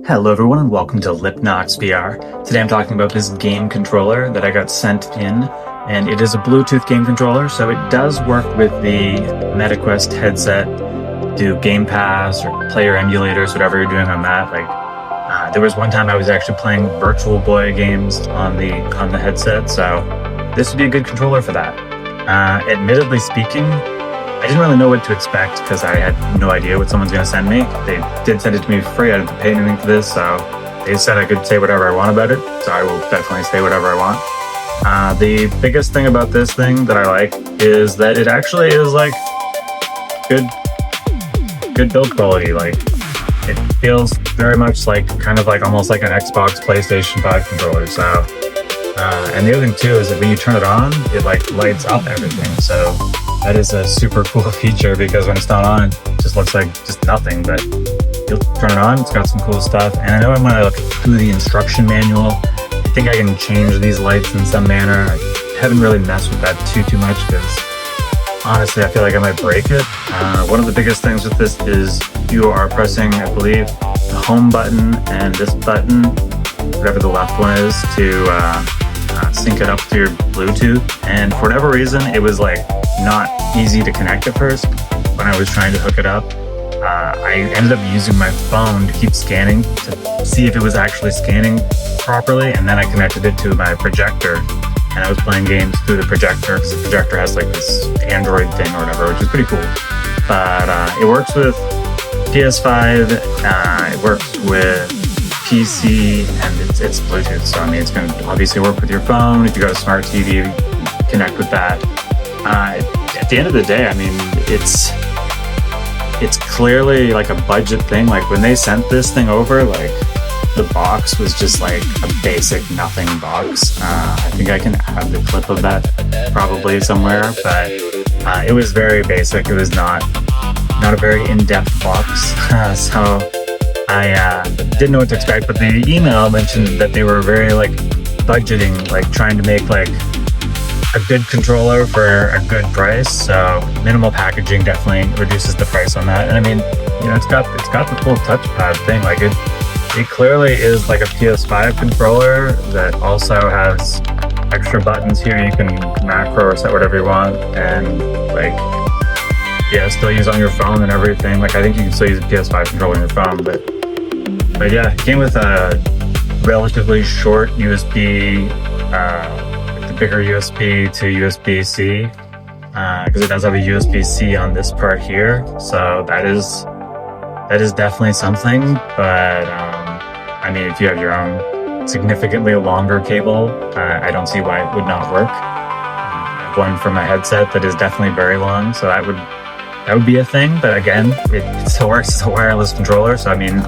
Hello everyone and welcome to Lipnox VR. Today I'm talking about this game controller that I got sent in, and it is a Bluetooth game controller, so it does work with the MetaQuest headset, do Game Pass or player emulators, whatever you're doing on that. There was one time I was actually playing Virtual Boy games on the headset, so this would be a good controller for that. Admittedly speaking, I didn't really know what to expect because I had no idea what someone's going to send me. They did send it to me for free. I didn't have to pay anything for this, so they said I could say whatever I want about it, so I will definitely say whatever I want. The biggest thing about this thing that I like is that it actually is like good build quality. Like, it feels very much like almost like an Xbox, PlayStation 5 controller. So, and the other thing too is that when you turn it on, it like lights up everything. So that is a super cool feature because when it's not on, it just looks like just nothing. But you'll turn it on, it's got some cool stuff. And I know when I look through the instruction manual, I think I can change these lights in some manner. I haven't really messed with that too much because honestly, I feel like I might break it. One of the biggest things with this is you are pressing, I believe, the home button and this button, whatever the left one is, to sync it up to your Bluetooth. And for whatever reason, it was like not easy to connect at first when I was trying to hook it up. I ended up using my phone to keep scanning to see if it was actually scanning properly, and then I connected it to my projector, and I was playing games through the projector because the projector has like this Android thing or whatever, which is pretty cool. But it works with PS5, it works with PC, and it's Bluetooth. So I mean, it's going to obviously work with your phone. If you got a smart TV, connect with that. At the end of the day, I mean, it's clearly like a budget thing. Like when they sent this thing over, like the box was just like a basic nothing box. I think I can add the clip of that probably somewhere, but it was very basic. It was not a very in-depth box. So I didn't know what to expect, but the email mentioned that they were very like budgeting, like trying to make like a good controller for a good price. So minimal packaging definitely reduces the price on that. And I mean, you know, it's got the full touchpad thing. Like it clearly is like a PS5 controller that also has extra buttons here. You can macro or set whatever you want, and like, yeah, still use on your phone and everything. Like I think you can still use a PS5 controller on your phone, but yeah, it came with a relatively short USB, the bigger USB to USB-C, because it does have a USB-C on this part here. So that is definitely something. But I mean, if you have your own significantly longer cable, I don't see why it would not work. One for my headset that is definitely very long, so that would be a thing. But again, it still works as a wireless controller, so I mean,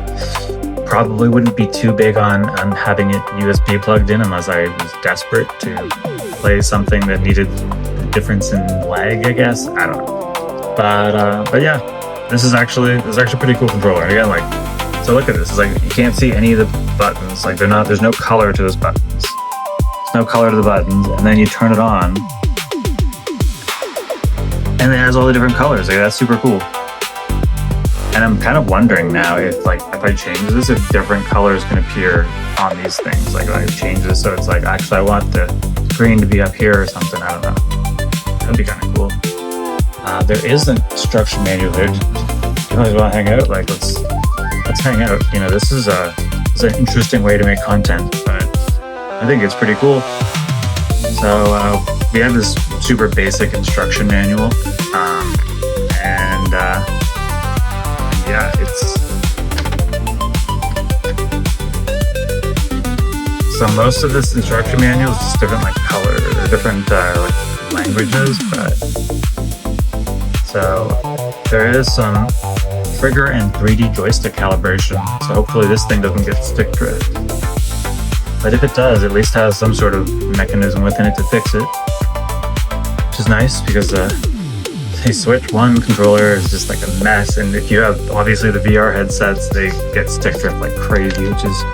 probably wouldn't be too big on having it USB plugged in unless I was desperate to play something that needed a difference in lag, I guess. I don't know. But yeah, this is actually a pretty cool controller. And again, like, so look at this. It's like you can't see any of the buttons. Like there's no color to those buttons. There's no color to the buttons, and then you turn it on, and it has all the different colors. Like that's super cool. And I'm kind of wondering now if I change this, if different colors can appear on these things. Like if I change this so it's like, actually I want the green to be up here or something. I don't know. That'd be kind of cool. There is an instruction manual there. You guys want to hang out? Like let's hang out. You know, this is an interesting way to make content, but I think it's pretty cool. So we have this super basic instruction manual, and yeah, so most of this instruction manual is just different like color or different like languages, but so there is some trigger and 3D joystick calibration. So hopefully this thing doesn't get stick drift. But if it does, it at least has some sort of mechanism within it to fix it, which is nice because the Switch 1 controller is just like a mess, and if you have obviously the VR headsets, they get stick drift like crazy, which is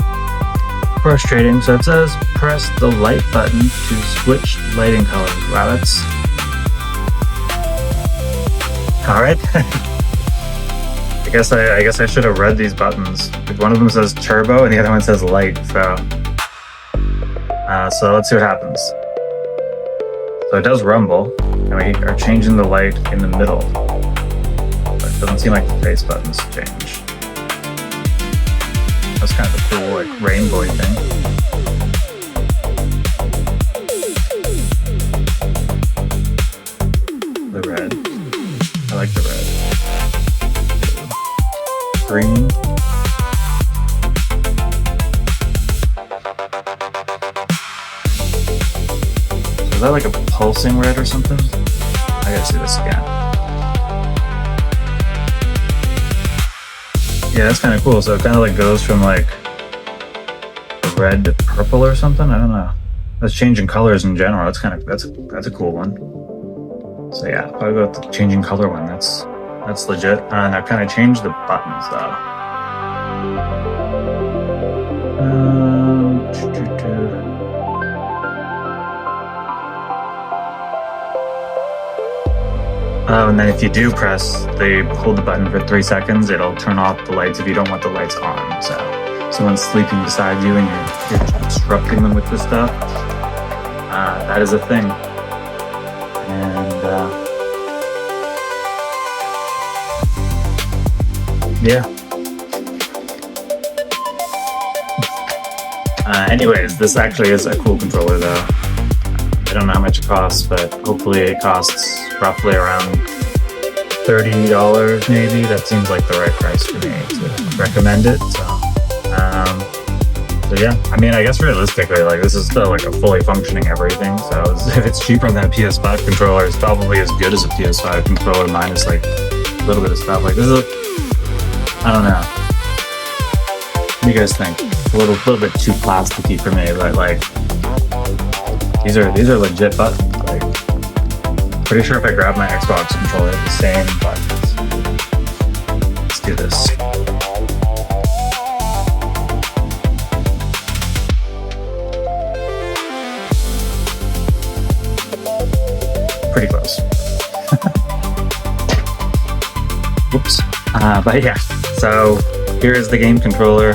frustrating. So it says press the light button to switch lighting colors. Wow, that's alright. I guess I should have read these buttons. One of them says turbo and the other one says light. So let's see what happens. So it does rumble, and we are changing the light in the middle. But it doesn't seem like the face buttons change. That's kind of a cool, like, rainbowy thing. The red. I like the red. Green. Is that like a pulsing red or something? I gotta see this again. Yeah, that's kind of cool. So it kind of like goes from like red to purple or something. I don't know. That's changing colors in general. That's kind of that's a cool one. So yeah, I'll go with the changing color one. That's legit. And I've kind of changed the buttons though. And then if you do hold the button for 3 seconds, it'll turn off the lights if you don't want the lights on. So someone's sleeping beside you and you're obstructing them with this stuff. That is a thing. And yeah. Anyways, this actually is a cool controller though. I don't know how much it costs, but hopefully it costs roughly around $30 maybe. That seems like the right price for me to recommend it. So yeah, I mean, I guess realistically, like, this is still like a fully functioning everything. So if it's cheaper than a PS5 controller, it's probably as good as a PS5 controller minus like a little bit of stuff. Like, this is I don't know. What do you guys think? A little bit too plasticky for me, but like these are legit buttons. Like, pretty sure if I grab my Xbox controller, the same buttons. Let's do this. Pretty close. Whoops. But yeah, so here is the game controller.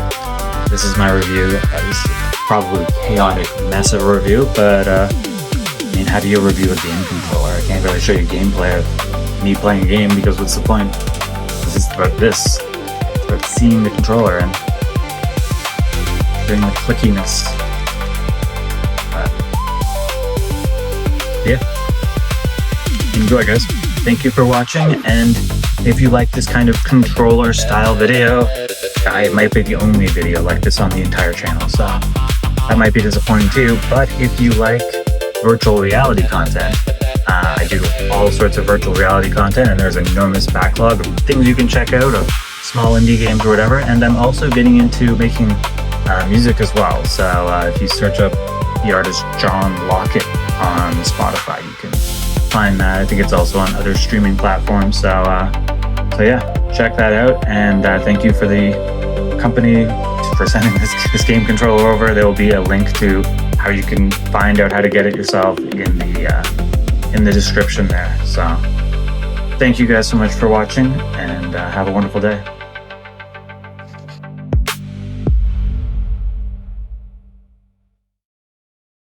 This is my review. That is probably a chaotic mess of a review, but I mean, how do you review a game controller? I can't really show you gameplay of me playing a game because what's the point? This is about this. It's about seeing the controller and doing the clickiness. But yeah. Enjoy, guys. Thank you for watching, and if you like this kind of controller style video, it might be the only video like this on the entire channel, so that might be disappointing too. But if you like virtual reality content, I do all sorts of virtual reality content, and there's an enormous backlog of things you can check out, of small indie games or whatever. And I'm also getting into making music as well. So if you search up the artist John Lockett on Spotify, you can find that. I think it's also on other streaming platforms. So yeah, check that out. And thank you for the company for sending this game controller over. There will be a link to how you can find out how to get it yourself in the description there. So thank you guys so much for watching, and have a wonderful day.